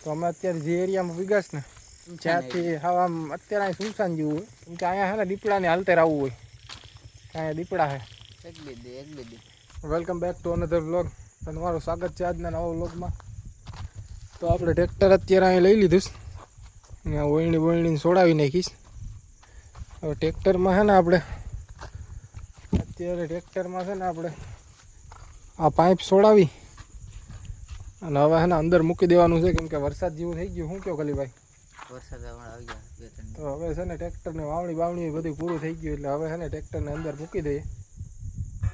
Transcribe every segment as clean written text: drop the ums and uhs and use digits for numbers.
તો અમે અત્યારે જે એરિયામાં વિગાસ ને જ્યાંથી હા આમ અત્યારે અહીં સુનસાન જેવું હોય કેમ કે અહીંયા છે ને દીપડાને હાલતે આવવું હોય અહીંયા દીપડા છે. Welcome back to another vlog. તમારું સ્વાગત છે આજના નવા વ્લોગમાં. તો આપણે ટ્રેક્ટર અત્યારે અહીં લઈ લીધું ને ઓળણી સોડાવી નાખીશ. હવે ટ્રેક્ટરમાં છે ને આપણે આ પાઇપ સોડાવી અને હવે છે ને અંદર મૂકી દેવાનું છે કેમ કે વરસાદ જેવું થઈ ગયું. શું કહો કલીભાઈ? વરસાદ આવી ગયા તો હવે છે ને ટ્રેક્ટરને વાવણી બધું પૂરું થઈ ગયું એટલે હવે છે ને ટ્રેક્ટરને અંદર મૂકી દઈએ.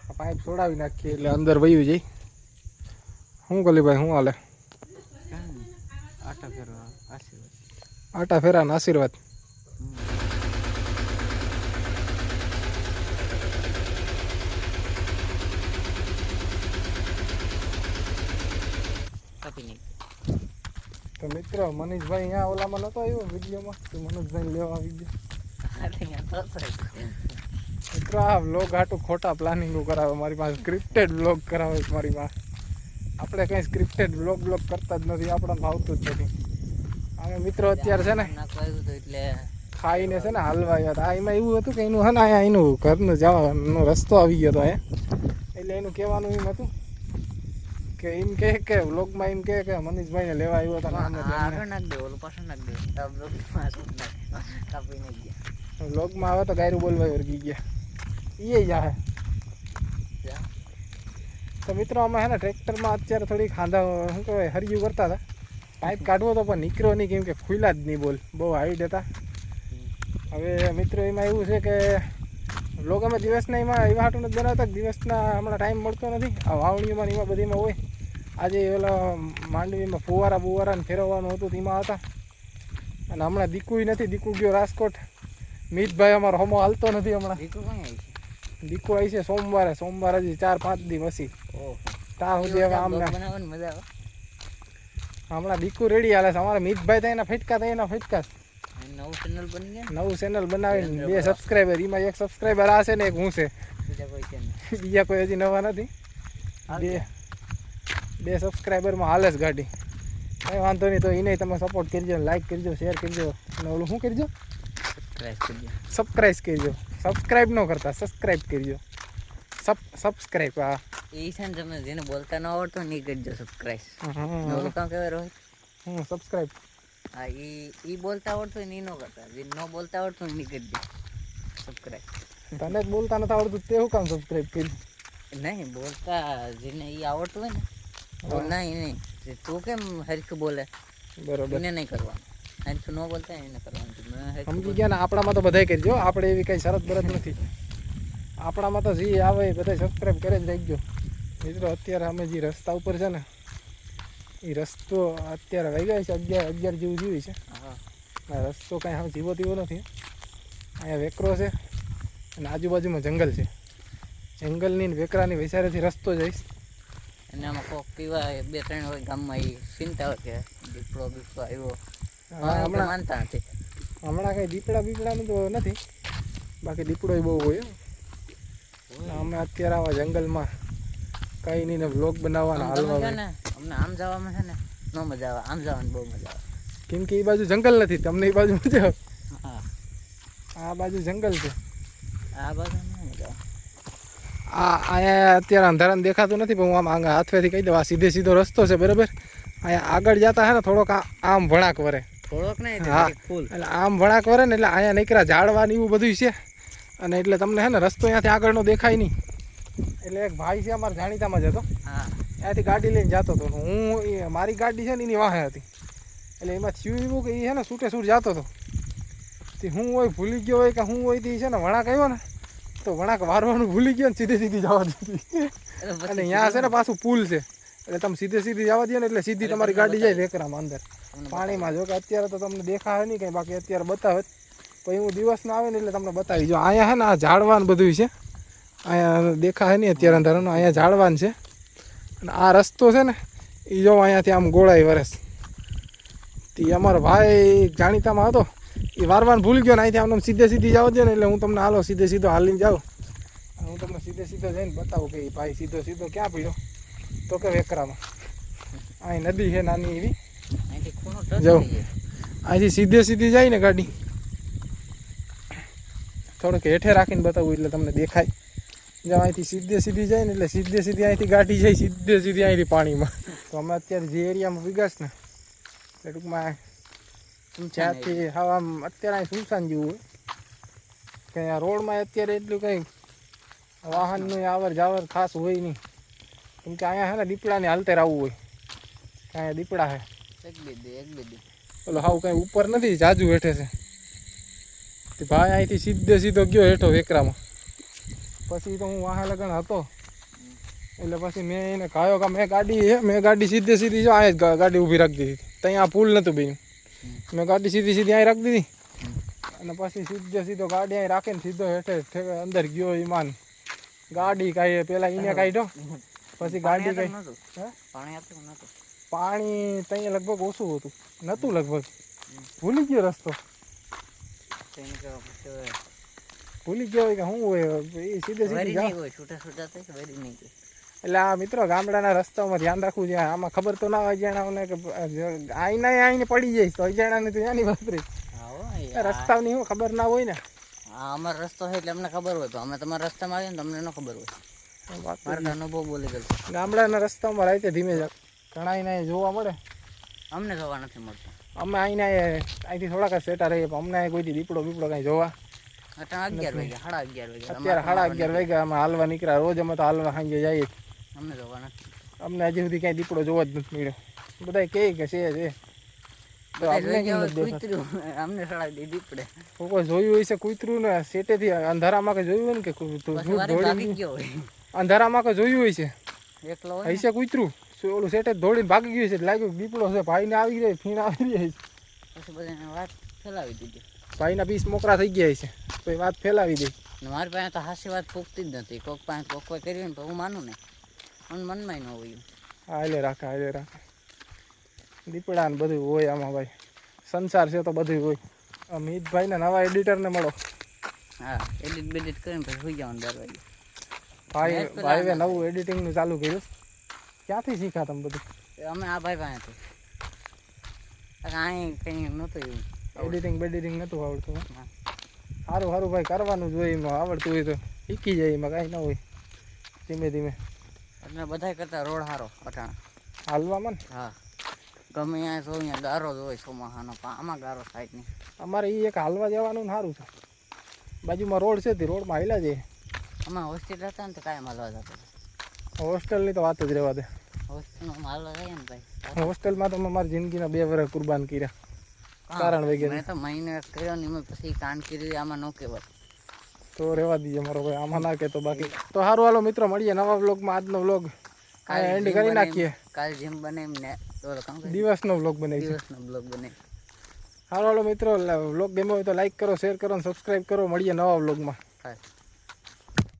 આ પાઇપ સોડાવી નાખીએ એટલે અંદર વયું જાય. શું કલીભાઈ શું હાલે? આટા ફેરાના આશીર્વાદ. તો મિત્રો મનીષભાઈ અહીંયા ઓલામાં નતો આવ્યો વિડીયોમાં તો મનોજભાઈ લેવા આવી ગયો. મિત્રો આ વ્લોગ હાટું ખોટા પ્લાનિંગો કરાવે મારી પાસે. સ્ક્રિપ્ટેડ વ્લોગ કરાવે મારી પાસે. આપણે કંઈ સ્ક્રિપ્ટેડ વ્લોગ કરતા જ નથી, આપણને ભાવતું જ નથી. અમે મિત્રો અત્યારે છે ને એટલે ખાઈને છે ને હાલવા આવ્યા હતા. એમાં એવું હતું કે એનું છે ને અહીંયા એનું ઘરનું જવાનો રસ્તો આવી ગયો હતો એટલે એનું કહેવાનું એમ હતું કે એમ કે વ્લોગમાં એમ કે મનીષભાઈને લેવા આવ્યો હતો. વ્લોગમાં આવે તો ગાયરું બોલવા વર્ગી ગયા એ જાહે. તો મિત્રો અમે છે ને ટ્રેક્ટરમાં અત્યારે થોડીક ખાંધા શું કહેવાય હરિયું કરતા હતા. પાઇપ કાઢવો તો પણ નીકળ્યો નહીં કેમ કે ખુલ્લા જ નહીં બોલ બહુ હાઈટ હતા. હવે મિત્રો એમાં એવું છે કે વ્લોગ અમે દિવસના એમાં એવા હાટું નથી બનાવતા. દિવસના હમણાં ટાઈમ મળતો નથી. આ વાવણીઓમાં એમાં બધીમાં હોય. આજે ઓલા માંડવીમાં ફુવારા ને ફેરવવાનું હતું તેમાં હતા. અને હમણાં દીકુય નથી. દીકુ ગયો રાજકોટ. મિતભાઈ અમારો હમો હાલતો નથી હમણાં. દીકુ આવી છે સોમવારે હજી 4-5 દી પછી ત્યાં સુધી. હવે આમ મજા આવે. હમણાં દીકુ રેડી હાલે છે. અમારા મિતભાઈ થાય એના ફટકા નવું ચેનલ બનાવીને 2 સબસ્ક્રાઈબર. એમાં એક સબસ્ક્રાઈબર આ છે ને એક હું છે. બીજા કોઈ હજી નવા નથી. 2 સબસ્ક્રાઈબરમાં હાલે જ ગાડી. કંઈ વાંધો નહીં. તો એને તમે સપોર્ટ કરજો, લાઈક કરજો, શેર કરજો અને ઓલું શું કરજો? સબસ્ક્રાઈબ કરજો. સબસ્ક્રાઈબ ન કરતા સબસ્ક્રાઈબ કરજો. સબસ્ક્રાઈબ. હા એ છે ને તમે જેને બોલતા ન આવડતો નહીં કરજો સબસ્ક્રાઈબ. નવું કામ કહેવાય રોહિત. સબસ્ક્રાઈબ. હા એ બોલતા આવડતું હોય ને એ ન કરતા. જે ન બોલતા આવડતું હોય નહીં કરજો સબસ્ક્રાઈબ. તને જ બોલતા નથી આવડતું તે શું કામ સબસ્ક્રાઈબ કર્યું? નહીં બોલતા જેને એ આવડતું હોય ને નહીં તું કેમ હરખું બોલે બરોબર એને નહીં કરવાનું. હરખું ન બોલતા એને કરવાનું. સમજી ગયા ને? આપણામાં તો બધાય કરજો. આપણે એવી કંઈ શરત બરત નથી. આપણામાં તો જે આવે એ બધા સબસ્ક્રાઈબ કરે જ રાખજો. મિત્રો અત્યારે અમે જે રસ્તા ઉપર છે ને એ રસ્તો અત્યારે વાગ્યા છે 11 જેવું જીવી છે. આ રસ્તો કાંઈ હવે જીવો તેવો નથી. અહીંયા વેકરો છે અને આજુબાજુમાં જંગલ છે. જંગલની વેકરાની વિચારેથી રસ્તો જઈશ. અને આમાં કોક પીવા 2-3 હોય ગામમાં એ ચિંતા હોય કે દીપડો આવ્યો. હમણાં માનતા નથી. હમણાં કંઈ દીપડાનું તો નથી. બાકી દીપડો બહુ હોય. અમે અત્યારે આવા જંગલમાં કંઈ નહીં ને વ્લોગ બનાવવાના હાલવા. અમને આમ જવામાં છે ને ન મજા આવે. આમ જવાની બહુ મજા આવે કેમ કે એ બાજુ જંગલ નથી. તમને એ બાજુ મજા આવે. આ બાજુ જંગલ છે. આ બાજુ મજા આવે. અહીંયા અત્યારે અંધારાને દેખાતું નથી પણ હું આમ હાથવેથી કહી દઉં આ સીધો રસ્તો છે બરાબર. અહીંયા આગળ જતા હે ને થોડોક આમ વળાંક વરે. થોડોક નહીં હા એટલે આમ વળાંક વરે ને એટલે અહીંયા નીકળ્યા ઝાડવાની એવું બધું છે. અને એટલે તમને હે ને રસ્તો અહીંયાથી આગળનો દેખાય નહીં. એટલે એક ભાઈ છે અમારા જાણીતામાં જતો. ત્યાંથી ગાડી લઈને જતો હતો. હું મારી ગાડી છે ને એની વાહે હતી. એટલે એમાં થયું એવું કે એ છે ને છૂટે જતો હતો. તે હું હોય ભૂલી ગયો હોય કે હું હોય તે છે ને વળાંક આવ્યો ને તો વળાંક વારવાનું ભૂલી ગયો ને સીધી જવા દીધી. અને અહીંયા છે ને પાછું પુલ છે એટલે તમે સીધી જવા દો ને એટલે સીધી તમારી ગાડી જાય વેકરામાં અંદર પાણીમાં. જો કે અત્યારે તો તમને દેખાય નહીં કંઈ. બાકી અત્યારે બતાવે પછી હું દિવસના આવે ને એટલે તમને બતાવી. જો અહીંયા છે ને આ ઝાડવાન બધું છે. અહીંયા દેખાય નહીં અત્યારે અંધારાનું. અહીંયા ઝાડવાન છે અને આ રસ્તો છે ને એ જો અહીંયાથી આમ ગોળાઈ વરસ. તે અમારો ભાઈ જાણીતામાં હતો એ વારવાનું ભૂલી ગયો ને અહીંથી આમ સીધી જવા દે ને એટલે હું તમને હાલો સીધો હાલીને જાઉં. હું તમને સીધો જઈને બતાવું કે ભાઈ સીધો ક્યાં પીડ્યો તો કે વેકરામાં. અહીં નદી છે નાની એવી. અહીંથી ખૂણો જાઓ અહીંથી સીધે સીધી જાય ને ગાડી, થોડુંક હેઠે રાખીને બતાવું એટલે તમને દેખાય. જાઓ અહીંથી સીધે સીધી જાય ને એટલે સીધે સીધી અહીંથી ગાડી જાય સીધે સીધી અહીંથી પાણીમાં. તો અમે અત્યારે જે એરિયામાં વિગાસ ને એટલે ટૂંકમાં જ્યાંથી હા આમ અત્યારે અહીં સુનસાન જેવું હોય કે આ રોડમાં અત્યારે એટલું કંઈ વાહનનું આવર જાવર ખાસ હોય નહીં, કેમ કે અહીંયા છે ને દીપડાને હાલતે આવવું હોય. અહીંયા દીપડા છે એક બે દી ઓલો હાવ કંઈ ઉપર નથી, જાજુ હેઠે છે. તે ભાઈ અહીંથી સીધે સીધો ગયો હેઠો વેકરામાં. પછી તો હું વાહન લગન હતો એટલે પછી મેં એને કહ્યો કે મેં ગાડી સીધે સીધી જો અહીંયા જ ગાડી ઊભી રાખી દીધી. ત્યાં આ પુલ નહોતું બન્યું, મેં ગાડી સીધી સીધી અહીં રાખી દીધી અને પછી સીધે સીધો ગાડી અહીં રાખીને સીધો હેઠે અંદર ગયો. ઈમાન ગાડી કાઢી પેલા એને કાઢ્યો, પછી ગાડી કાઢી. પાણી ત્યાં લગભગ ઓછું હતું, નહોતું લગભગ, ભૂલી ગયો રસ્તો, ભૂલી ગયો હોય કે શું હોય એ સીધે સીધી. એટલે આ મિત્રો ગામડાના રસ્તાઓમાં ધ્યાન રાખવું જોઈએ. આમાં ખબર તો ના હોય અજાણાઓને કે આઈને પડી જાય તો અજાણાને તો ત્યાંની વાત રહી. રસ્તાની શું ખબર ના હોય ને. અમારો રસ્તો છે એટલે અમને ખબર હોય, તો અમે તમારા રસ્તામાં આવીએ ને તમને ન ખબર હોય. મારો અનુભવ બોલી ગયો. ગામડાના રસ્તામાં રાતે ધીમે જાય ઘણા એને જોવા મળે, અમને જોવા નથી મળતું. અમે અહીંથી થોડાક સેટા રહીએ પણ અમને કોઈ દીપડો બીપડો કાંઈ જોવા. 11 વાગ્યા 11:30 અત્યારે 11:30 વાગ્યા અમે હાલવા નીકળ્યા. રોજ અમે તો હાલવા સાંજે જઈએ. અમને જોવા નથી, અમને હજી સુધી ક્યાંય દીપડો જોવા જ નથી મળ્યો. બધા કહે કે છે તો અમને સળાવી દીપડે કોઈ જોયું હોય છે કૂતરું ને સેટેથી અંધારામાં કે જોયું હોય ને કે અંધારામાં કે જોયું હોય છે એકલો હશે કૂતરું ઓલું સેટે દોડીને ભાગી ગયું છે, લાગ્યું દીપડો છે, ભાઈને આવી જાય ફીણ આવી જાય છે. પછી બધાને વાત ફેલાવી દીધી, ભાઈના પીસ મોકરા થઈ ગયા છે તો એ વાત ફેલાવી દઈ. મારી પાસે તો હાસી વાત પૂગતી જ નથી. કોઈક પાસે કોક કોઈ કરી ને તો હું માનું ને, મને મનમાં ન હોય. હા હાલે રાખે દીપડા ને બધું હોય આમાં ભાઈ, સંસાર છે તો બધું હોય. અમિતભાઈને નવા એડિટરને મળો. હા એડિટ બેડિટ કરીને પછી સુઈ જવાનું 12 વાગે. ભાઈએ નવું એડિટિંગનું ચાલુ કર્યું. ક્યાંથી શીખ્યા તમે બધું? અમે આ ભાઈ પાસેથી. અહીં કંઈ નહોતું એવું એડિટિંગ બેડિટિંગ નહોતું આવડતું. સારું ભાઈ કરવાનું જોઈએ, એમાં આવડતું હોય તો શીખી જાય, એમાં કાંઈ ના હોય. ધીમે ધીમે એટલે બધા કરતા રોડ સારો અટાણા હાલવામાં ને. હા ગમે ત્યાં જો અહીંયા ગારો જ હોય ચોમાસાનો, આમાં ગારો થાય જ નહીં. અમારે એ એક હાલવા જવાનું ને સારું છે, બાજુમાં રોડ છે તે રોડમાં હાલ્યા જઈએ. અમે હોસ્ટેલ હતા ને તો કાંઈ હાલવા જતા. હોસ્ટેલની તો વાત જ રહેવા દે. હોસ્ટેલમાં હાલવા જઈએ ને ભાઈ, હોસ્ટેલમાં તો મેં મારી જિંદગીના 2 વર્ષ કુરબાન કર્યા કારણ વગેરે. મેં તો મહિને કર્યો ને એમાં પછી કાંડ કર્યું, આમાં ન કહેવાય તો રહેવા દીજે મારો ભાઈ, આમાં ના કહેતો બાકી. તો સારું હાલો મિત્રો મળીએ નવા વ્લોગમાં. આજનો વ્લોગ એન્ડ કરી નાખીએ. કાલ જેમ બને એમ ને દિવસનો વ્લોગ બનાવીએ, દિવસનો બ્લોગ બને. સારું હાલો મિત્રો, વ્લોગ ગમ્યો હોય તો લાઈક કરો, શેર કરો અને સબસ્ક્રાઈબ કરો. મળીએ નવા વ્લોગમાં. હા.